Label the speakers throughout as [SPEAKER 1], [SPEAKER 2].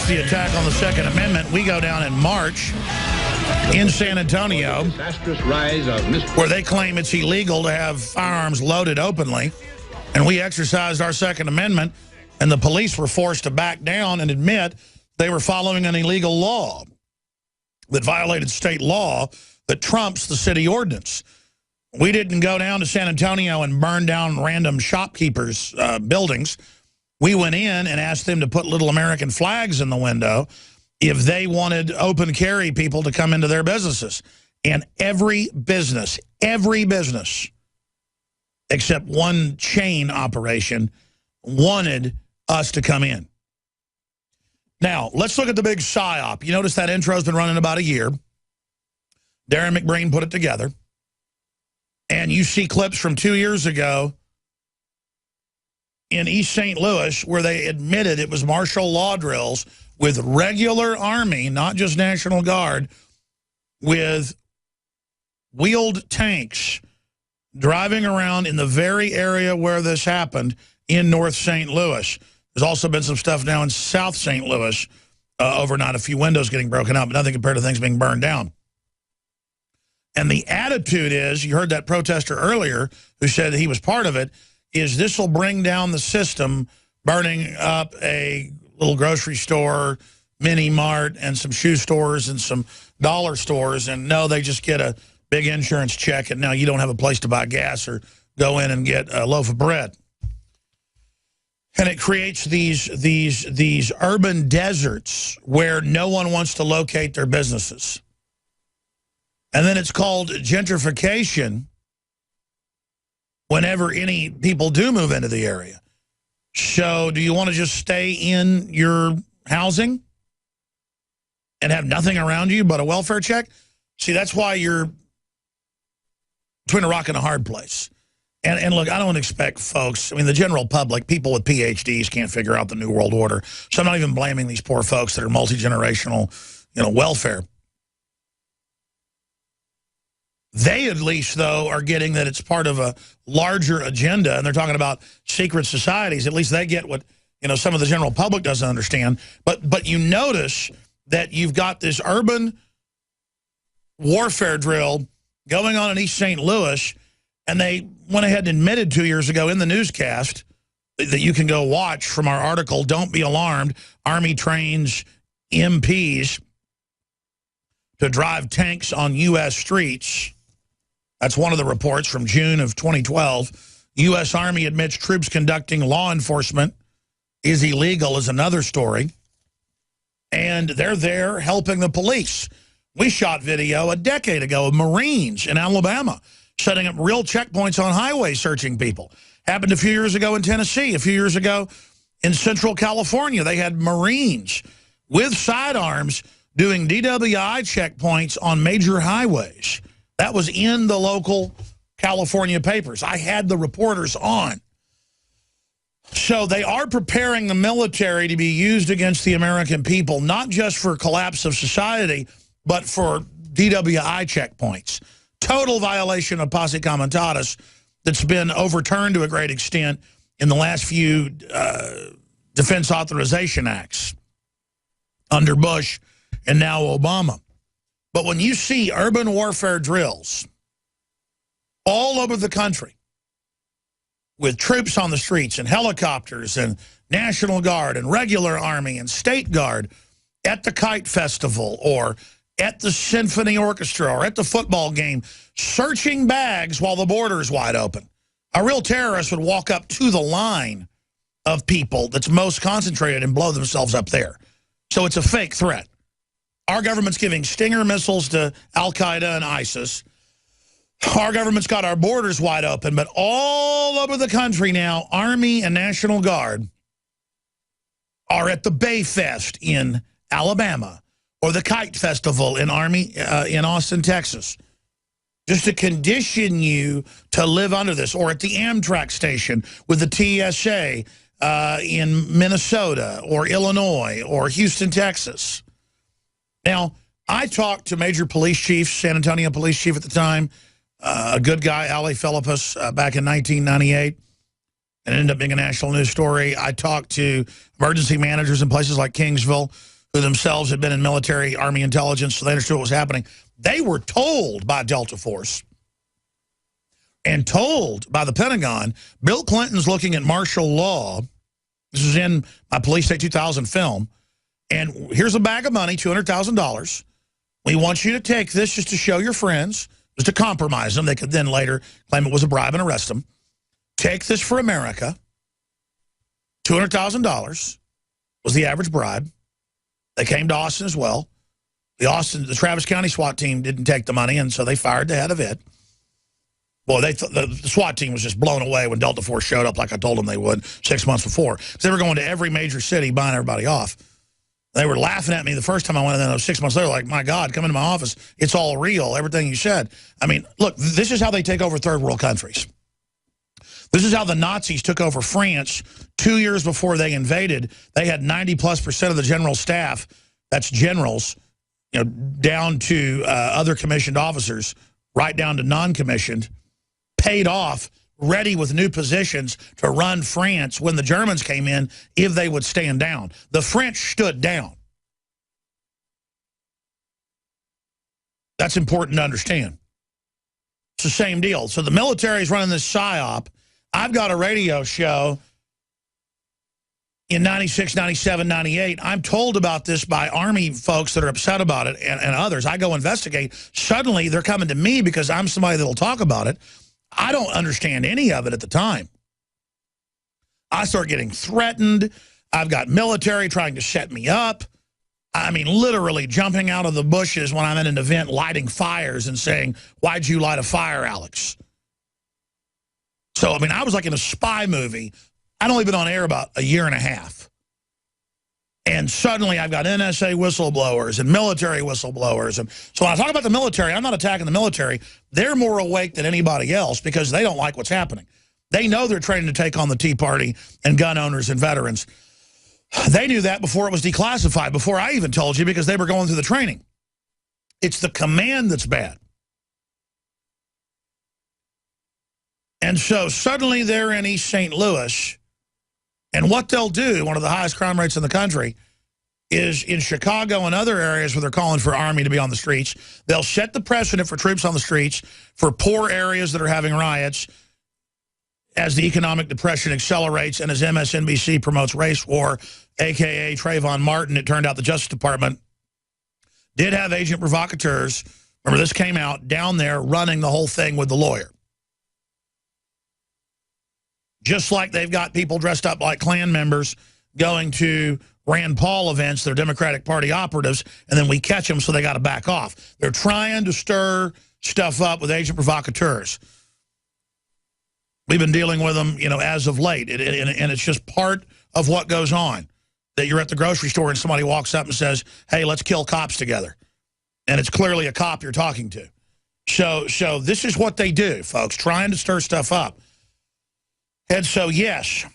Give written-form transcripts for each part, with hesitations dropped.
[SPEAKER 1] against the attack on the Second Amendment. We go down in March in San Antonio, where they claim it's illegal to have firearms loaded openly. And we exercised our Second Amendment, and the police were forced to back down and admit they were following an illegal law that violated state law that trumps the city ordinance. We didn't go down to San Antonio and burn down random shopkeepers' buildings. We went in and asked them to put little American flags in the window if they wanted open carry people to come into their businesses. And every business, except one chain operation, wanted us to come in. Now, let's look at the big PSYOP. You notice that intro's been running about a year. Darren McBreen put it together. And you see clips from 2 years ago in East St. Louis where they admitted it was martial law drills with regular Army, not just National Guard, with wheeled tanks driving around in the very area where this happened in North St. Louis. There's also been some stuff now in South St. Louis overnight, a few windows getting broken out, but nothing compared to things being burned down. And the attitude is, you heard that protester earlier who said he was part of it, is this will bring down the system, burning up a little grocery store, mini mart, and some shoe stores and some dollar stores. And no, they just get a big insurance check, and now you don't have a place to buy gas or go in and get a loaf of bread. And it creates these urban deserts where no one wants to locate their businesses. And then it's called gentrification whenever any people do move into the area. So do you want to just stay in your housing and have nothing around you but a welfare check? See, that's why you're between a rock and a hard place. And look, I don't expect folks, I mean, the general public, people with PhDs can't figure out the New World Order. So I'm not even blaming these poor folks that are multi-generational, welfare. They, at least, though, are getting that it's part of a larger agenda, and they're talking about secret societies. At least they get what, some of the general public doesn't understand. But you notice that you've got this urban warfare drill going on in East St. Louis, and they went ahead and admitted 2 years ago in the newscast that you can go watch from our article, Don't Be Alarmed, Army Trains MPs to Drive Tanks on U.S. Streets. That's one of the reports from June of 2012. U.S. Army admits troops conducting law enforcement is illegal is another story. And they're there helping the police. We shot video a decade ago of Marines in Alabama setting up real checkpoints on highways searching people. Happened a few years ago in Tennessee. A few years ago in Central California, they had Marines with sidearms doing DWI checkpoints on major highways. That was in the local California papers. I had the reporters on. So they are preparing the military to be used against the American people, not just for collapse of society, but for DWI checkpoints. Total violation of posse comitatus that's been overturned to a great extent in the last few defense authorization acts under Bush and now Obama. But when you see urban warfare drills all over the country with troops on the streets and helicopters and National Guard and regular Army and State Guard at the Kite Festival or at the Symphony Orchestra or at the football game, searching bags while the border is wide open. A real terrorist would walk up to the line of people that's most concentrated and blow themselves up there. So it's a fake threat. Our government's giving Stinger missiles to Al-Qaeda and ISIS. Our government's got our borders wide open, but all over the country now, Army and National Guard are at the Bay Fest in Alabama or the Kite Festival in in Austin, Texas, just to condition you to live under this, or at the Amtrak station with the TSA in Minnesota or Illinois or Houston, Texas. Now, I talked to major police chiefs, San Antonio police chief at the time, a good guy, Ali Philippus, back in 1998, and it ended up being a national news story. I talked to emergency managers in places like Kingsville who themselves had been in military, Army intelligence, so they understood what was happening. They were told by Delta Force and told by the Pentagon, Bill Clinton's looking at martial law. This is in my Police State 2000 film. And here's a bag of money, $200,000. We want you to take this just to show your friends, just to compromise them. They could then later claim it was a bribe and arrest them. Take this for America. $200,000 was the average bribe. They came to Austin as well. The Travis County SWAT team didn't take the money, and so they fired the head of it. Boy, the SWAT team was just blown away when Delta Force showed up like I told them they would 6 months before. Because they were going to every major city buying everybody off. They were laughing at me the first time I went in there. 6 months later, like, my God, come into my office. It's all real, everything you said. I mean, look, this is how they take over third world countries. This is how the Nazis took over France 2 years before they invaded. They had 90+% of the general staff, that's generals, you know, down to other commissioned officers, right down to non-commissioned, paid off, ready with new positions to run France when the Germans came in if they would stand down. The French stood down. That's important to understand. It's the same deal. So the military is running this PSYOP. I've got a radio show in 96, 97, 98. I'm told about this by Army folks that are upset about it and others. I go investigate. Suddenly, they're coming to me because I'm somebody that will talk about it. I don't understand any of it at the time. I start getting threatened. I've got military trying to set me up. I mean, literally jumping out of the bushes when I'm at an event, lighting fires and saying, "Why'd you light a fire, Alex?" So, I mean, I was like in a spy movie. I'd only been on air about a year and a half. And suddenly I've got NSA whistleblowers and military whistleblowers. And so when I talk about the military, I'm not attacking the military. They're more awake than anybody else because they don't like what's happening. They know they're training to take on the Tea Party and gun owners and veterans. They knew that before it was declassified, before I even told you, because they were going through the training. It's the command that's bad. And so suddenly they're in East St. Louis, and what they'll do, one of the highest crime rates in the country, is in Chicago and other areas where they're calling for Army to be on the streets, they'll set the precedent for troops on the streets for poor areas that are having riots as the economic depression accelerates and as MSNBC promotes race war, a.k.a. Trayvon Martin. It turned out the Justice Department did have agent provocateurs, remember this came out, down there running the whole thing with the lawyer. Just like they've got people dressed up like Klan members going to Rand Paul events, they're Democratic Party operatives, and then we catch them so they got to back off. They're trying to stir stuff up with agent provocateurs. We've been dealing with them, you know, as of late, and it's just part of what goes on. That you're at the grocery store and somebody walks up and says, "Hey, let's kill cops together." And it's clearly a cop you're talking to. So this is what they do, folks, trying to stir stuff up. And so, yes,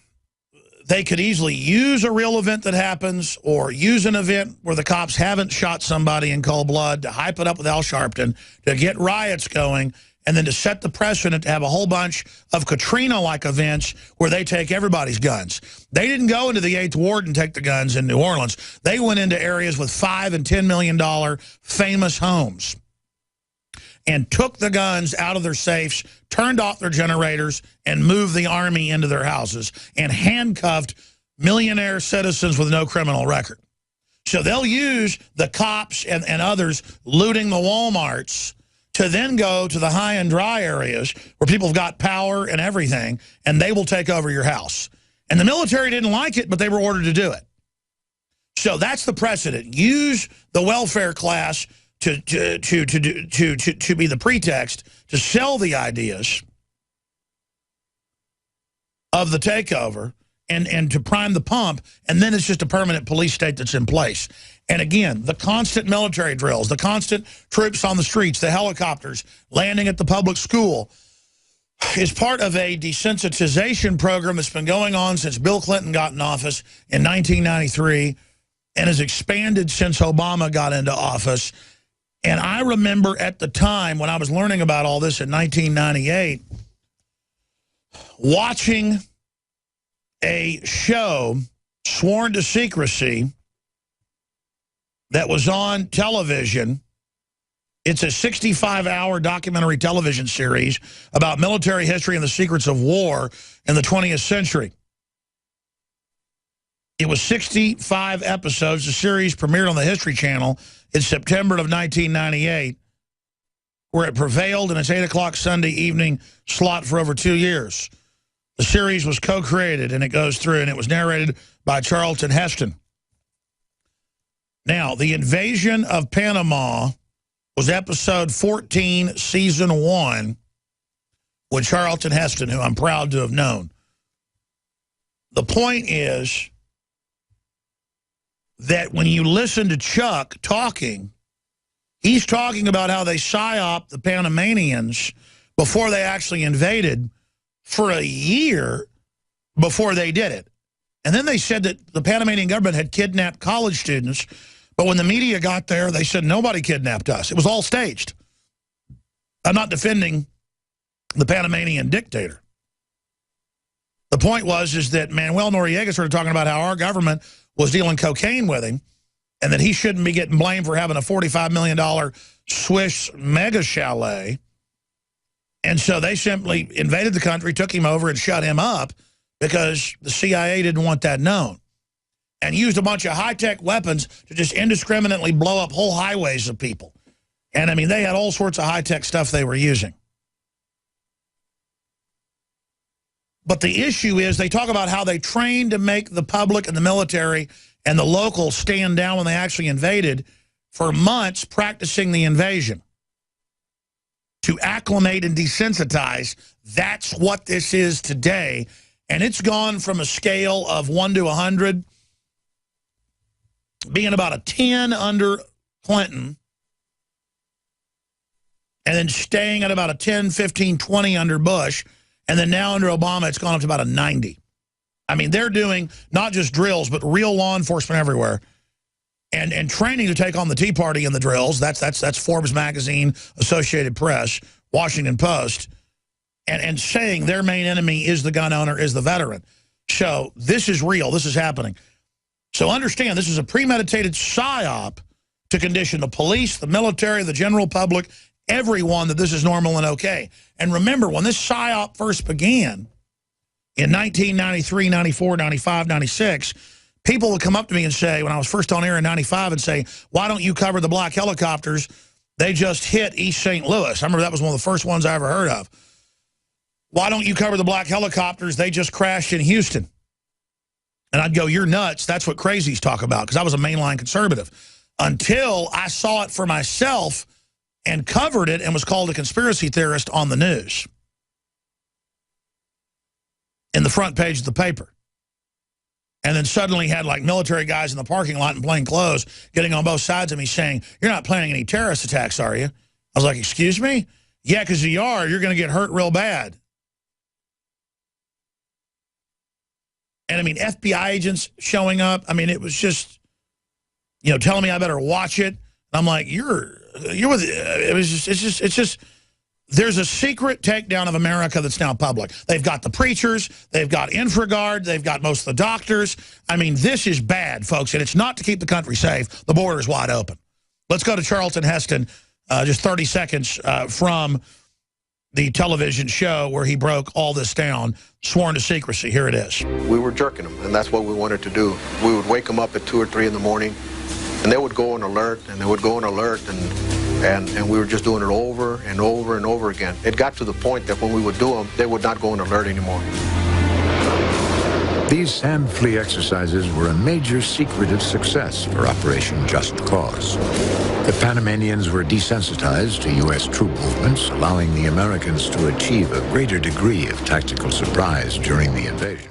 [SPEAKER 1] they could easily use a real event that happens or use an event where the cops haven't shot somebody in cold blood to hype it up with Al Sharpton, to get riots going, and then to set the precedent to have a whole bunch of Katrina-like events where they take everybody's guns. They didn't go into the 8th Ward and take the guns in New Orleans. They went into areas with $5 and $10 million famous homes and took the guns out of their safes, turned off their generators, and moved the Army into their houses and handcuffed millionaire citizens with no criminal record. So they'll use the cops and others looting the Walmarts to then go to the high and dry areas where people have got power and everything, and they will take over your house. And the military didn't like it, but they were ordered to do it. So that's the precedent. Use the welfare class to be the pretext to sell the ideas of the takeover and to prime the pump, and then it's just a permanent police state that's in place. And again, the constant military drills, the constant troops on the streets, the helicopters landing at the public school is part of a desensitization program that's been going on since Bill Clinton got in office in 1993 and has expanded since Obama got into office. And I remember at the time when I was learning about all this in 1998, watching a show sworn to secrecy that was on television. It's a 65-hour documentary television series about military history and the secrets of war in the 20th century. It was 65 episodes. The series premiered on the History Channel in September of 1998, where it prevailed in its 8 o'clock Sunday evening slot for over 2 years. The series was co-created, and it goes through, and it was narrated by Charlton Heston. Now, the invasion of Panama was episode 14, season 1, with Charlton Heston, who I'm proud to have known. The point is that when you listen to Chuck talking, he's talking about how they psyoped the Panamanians before they actually invaded for a year before they did it. And then they said that the Panamanian government had kidnapped college students, but when the media got there, they said nobody kidnapped us. It was all staged. I'm not defending the Panamanian dictator. The point is that Manuel Noriega started talking about how our government was dealing cocaine with him and that he shouldn't be getting blamed for having a $45 million Swiss mega chalet. And so they simply invaded the country, took him over, and shut him up because the CIA didn't want that known, and used a bunch of high-tech weapons to just indiscriminately blow up whole highways of people. And, I mean, they had all sorts of high-tech stuff they were using. But the issue is they talk about how they trained to make the public and the military and the locals stand down when they actually invaded for months practicing the invasion. To acclimate and desensitize, that's what this is today. And it's gone from a scale of 1 to 100, being about a 10 under Clinton, and then staying at about a 10, 15, 20 under Bush, and then now under Obama, it's gone up to about a 90. I mean, they're doing not just drills, but real law enforcement everywhere. And training to take on the Tea Party in the drills. That's Forbes magazine, Associated Press, Washington Post, and saying their main enemy is the gun owner, is the veteran. So this is real. This is happening. So understand, this is a premeditated psyop to condition the police, the military, the general public, everyone, that this is normal and okay. And remember, when this psyop first began in 1993, 94, 95, 96, people would come up to me and say, when I was first on air in 95, and say, why don't you cover the black helicopters? They just hit East St. Louis. I remember that was one of the first ones I ever heard of. Why don't you cover the black helicopters? They just crashed in Houston. And I'd go, you're nuts. That's what crazies talk about, because I was a mainline conservative. Until I saw it for myself and covered it and was called a conspiracy theorist on the news. In the front page of the paper. And then suddenly had like military guys in the parking lot in plain clothes getting on both sides of me saying, you're not planning any terrorist attacks, are you? I was like, excuse me? Yeah, because you are. You're going to get hurt real bad. And I mean, FBI agents showing up. I mean, it was just, you know, telling me I better watch it. I'm like, you're with, it's just, there's a secret takedown of America that's now public. They've got the preachers, they've got InfraGard, they've got most of the doctors. I mean, this is bad, folks, and it's not to keep the country safe. The border is wide open. Let's go to Charlton Heston, just 30 seconds from the television show where he broke all this down, sworn to secrecy. Here it is.
[SPEAKER 2] We were jerking them, and that's what we wanted to do. We would wake them up at 2 or 3 in the morning, and they would go on alert, and they would go on alert, and we were just doing it over and over and over again. It got to the point that when we would do them, they would not go on alert anymore.
[SPEAKER 3] These sand flea exercises were a major secretive success for Operation Just Cause. The Panamanians were desensitized to U.S. troop movements, allowing the Americans to achieve a greater degree of tactical surprise during the invasion.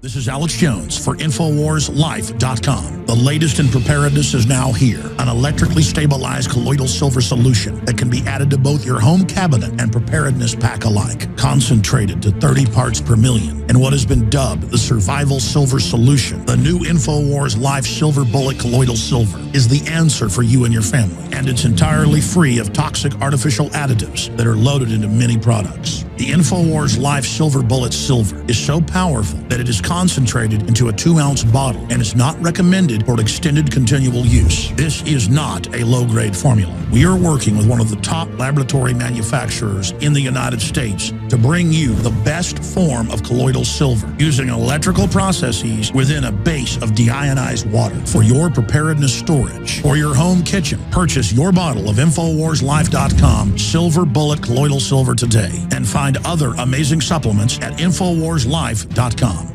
[SPEAKER 1] This is Alex Jones for InfoWarsLife.com. The latest in preparedness is now here. An electrically stabilized colloidal silver solution that can be added to both your home cabinet and preparedness pack alike. Concentrated to 30 parts per million in what has been dubbed the survival silver solution. The new InfoWars Life Silver Bullet Colloidal Silver is the answer for you and your family. And it's entirely free of toxic artificial additives that are loaded into many products. The InfoWars Life Silver Bullet Silver is so powerful that it is concentrated into a 2-ounce bottle and is not recommended for extended continual use. This is not a low-grade formula. We are working with one of the top laboratory manufacturers in the United States to bring you the best form of colloidal silver using electrical processes within a base of deionized water for your preparedness storage or your home kitchen. Purchase your bottle of InfoWarsLife.com Silver Bullet Colloidal Silver today and find other amazing supplements at InfoWarsLife.com.